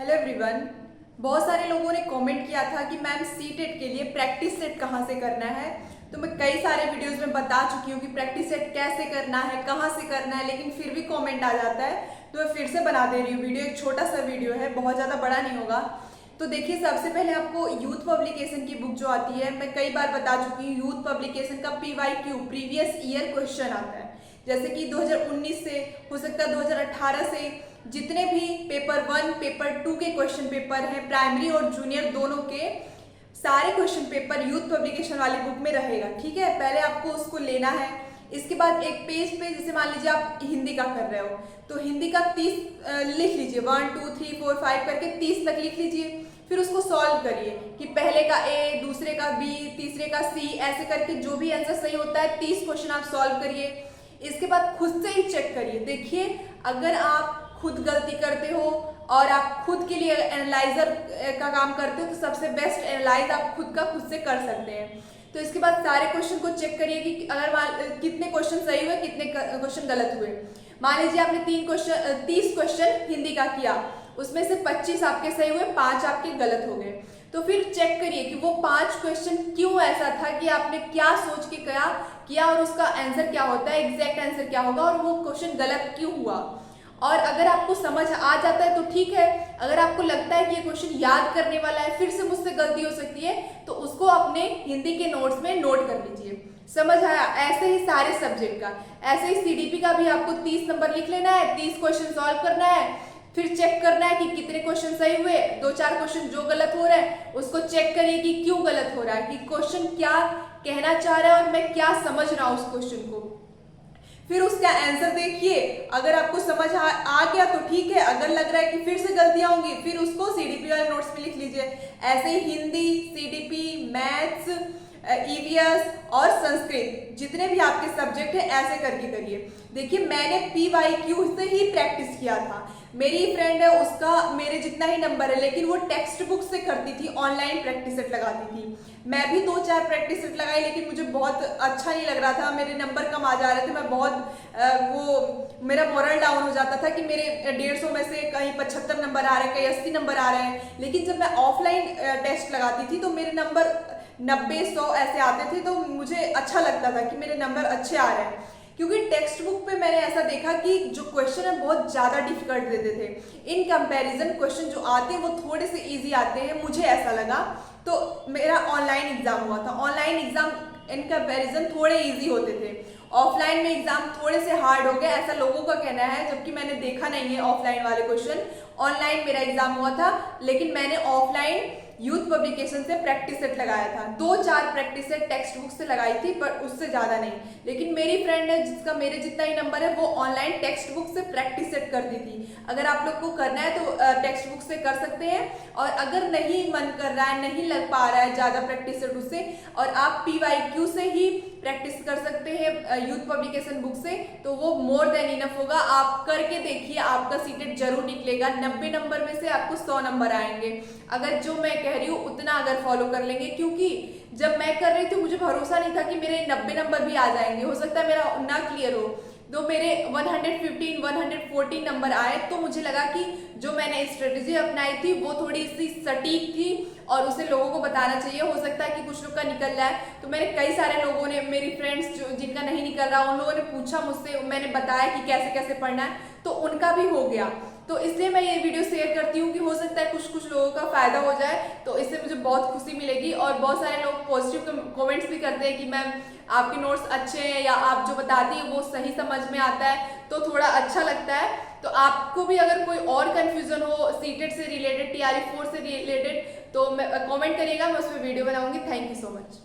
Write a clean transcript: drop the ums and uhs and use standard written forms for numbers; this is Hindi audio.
Hello everyone. बहुत सारे लोगों ने कमेंट किया था कि मैम सीटेट के लिए प्रैक्टिस सेट कहाँ से करना है। तो मैं कई सारे वीडियोस में बता चुकी हूँ कि प्रैक्टिस सेट कैसे करना है, कहाँ से करना है, लेकिन फिर भी कमेंट आ जाता है तो मैं फिर से बना दे रही हूँ वीडियो। एक छोटा सा वीडियो है, बहुत ज़्यादा बड़ा नहीं होगा। तो देखिए, सबसे पहले आपको यूथ पब्लिकेशन की बुक जो आती है, मैं कई बार बता चुकी हूँ, यूथ पब्लिकेशन का PYQ प्रीवियस ईयर क्वेश्चन आता है। जैसे कि 2019 से, हो सकता है 2018 से, जितने भी पेपर 1 पेपर 2 के क्वेश्चन पेपर हैं, प्राइमरी और जूनियर दोनों के, सारे क्वेश्चन पेपर यूथ पब्लिकेशन वाली बुक में रहेगा। ठीक है, पहले आपको उसको लेना है। इसके बाद एक पेज पे, जैसे मान लीजिए आप हिंदी का कर रहे हो, तो हिंदी का 30 लिख लीजिए, 1 2 3 4 5 करके 30 तक लिख लीजिए। फिर उसको सॉल्व करिए कि पहले का A, दूसरे का B, तीसरे का C, ऐसे करके जो भी आंसर सही होता है 30 क्वेश्चन आप सॉल्व करिए। इसके बाद खुद से ही चेक करिए। देखिए, अगर आप खुद गलती करते हो और आप खुद के लिए एनालाइजर का काम करते हो, तो सबसे बेस्ट एनालाइज आप खुद का खुद से कर सकते हैं। तो इसके बाद सारे क्वेश्चन को चेक करिए कि अगर कितने क्वेश्चन सही हुए, कितने क्वेश्चन गलत हुए। मान लीजिए आपने 30 क्वेश्चन हिंदी का किया, उसमें से 25 आपके सही हुए, 5 आपके गलत हो गए। तो फिर चेक करिए कि वो 5 क्वेश्चन क्यों ऐसा था, कि आपने क्या सोच के किया और उसका आंसर क्या होता है, एग्जैक्ट आंसर क्या होगा, और वो क्वेश्चन गलत क्यों हुआ। और अगर आपको समझ आ जाता है तो ठीक है। अगर आपको लगता है कि ये क्वेश्चन याद करने वाला है, फिर से मुझसे गलती हो सकती है, तो उसको अपने हिंदी के नोट्स में नोट कर लीजिए। समझ आया? ऐसे ही सारे सब्जेक्ट का, ऐसे ही CDP का भी आपको 30 नंबर लिख लेना है, 30 क्वेश्चन सॉल्व करना है। फिर चेक करना है कि कितने क्वेश्चन सही हुए, 2-4 क्वेश्चन जो गलत हो रहा है उसको चेक करिए कि क्यों गलत हो रहा है, कि क्वेश्चन क्या कहना चाह रहा है और मैं क्या समझ रहा हूँ उस क्वेश्चन को। फिर उसका आंसर देखिए। अगर आपको समझ आ गया तो ठीक है, अगर लग रहा है कि फिर से गलतियां होंगी, फिर उसको CDP वाले नोट्स में लिख लीजिए। ऐसे ही हिंदी, CDP, मैथ्स, EVS और संस्कृत, जितने भी आपके सब्जेक्ट हैं, ऐसे करके करिए। देखिए, मैंने PYQ से ही प्रैक्टिस किया था। मेरी फ्रेंड है, उसका मेरे जितना ही नंबर है, लेकिन वो टेक्स्ट बुक से करती थी, ऑनलाइन प्रैक्टिस सेट लगाती थी। मैं भी 2-4 प्रैक्टिस सेट लगाई, लेकिन मुझे बहुत अच्छा नहीं लग रहा था, मेरे नंबर कम आ जा रहे थे। मैं बहुत मेरा मोरल डाउन हो जाता था कि मेरे 150 में से कहीं 75 नंबर आ रहे हैं, कहीं 80 नंबर आ रहे हैं। लेकिन जब मैं ऑफलाइन टेस्ट लगाती थी तो मेरे नंबर 90-100 ऐसे आते थे, तो मुझे अच्छा लगता था कि मेरे नंबर अच्छे आ रहे हैं। क्योंकि टेक्स्ट बुक पे मैंने ऐसा देखा कि जो क्वेश्चन है बहुत ज़्यादा डिफिकल्ट देते थे। इन कंपैरिजन क्वेश्चन जो आते हैं वो थोड़े से इजी आते हैं, मुझे ऐसा लगा। तो मेरा ऑनलाइन एग्जाम हुआ था। ऑनलाइन एग्जाम इन कंपैरिजन थोड़े इजी होते थे, ऑफलाइन में एग्जाम थोड़े से हार्ड हो गए, ऐसा लोगों का कहना है, जबकि मैंने देखा नहीं है ऑफलाइन वाले क्वेश्चन। ऑनलाइन मेरा एग्जाम हुआ था, लेकिन मैंने ऑफलाइन यूथ पब्लिकेशन से प्रैक्टिस सेट लगाया था। 2-4 प्रैक्टिस सेट टेक्स्ट बुक से लगाई थी, पर उससे ज़्यादा नहीं। लेकिन मेरी फ्रेंड है, जिसका मेरे जितना ही नंबर है, वो ऑनलाइन टेक्स्ट बुक से प्रैक्टिस सेट करती थी। अगर आप लोग को करना है तो टेक्स्ट बुक से कर सकते हैं, और अगर नहीं मन कर रहा है, नहीं लग पा रहा है ज़्यादा प्रैक्टिस सेट उससे, और आप PYQ से ही प्रैक्टिस कर सकते हैं यूथ पब्लिकेशन बुक से, तो वो मोर देन इनफ होगा। आप करके देखिए, आपका सीटेट जरूर निकलेगा। 90 नंबर में से आपको 100 नंबर आएंगे, अगर जो मैं कह रही हूँ उतना अगर फॉलो कर लेंगे। क्योंकि जब मैं कर रही थी मुझे भरोसा नहीं था कि मेरे 90 नंबर भी आ जाएंगे, हो सकता है मेरा ना क्लियर हो। तो मेरे 115-114 नंबर आए, तो मुझे लगा कि जो मैंने स्ट्रेटेजी अपनाई थी वो थोड़ी सी सटीक थी और उसे लोगों को बताना चाहिए। हो सकता है कि कुछ लोग का निकल जाए। तो मैंने कई सारे लोगों ने, मेरी फ्रेंड्स जो जिनका नहीं निकल रहा, उन लोगों ने पूछा मुझसे, मैंने बताया कि कैसे कैसे पढ़ना है, तो उनका भी हो गया। तो इसलिए मैं ये वीडियो शेयर करती हूँ कि हो सकता है कुछ कुछ लोगों का फायदा हो जाए, तो इससे मुझे बहुत खुशी मिलेगी। और बहुत सारे लोग पॉजिटिव कमेंट्स भी करते हैं कि मैम आपके नोट्स अच्छे हैं, या आप जो बताती है वो सही समझ में आता है, तो थोड़ा अच्छा लगता है। तो आपको भी अगर कोई और कंफ्यूजन हो सीटेट से रिलेटेड, TRE 4 से रिलेटेड, तो कमेंट करिएगा, मैं उस पर वीडियो बनाऊंगी। Thank you so much.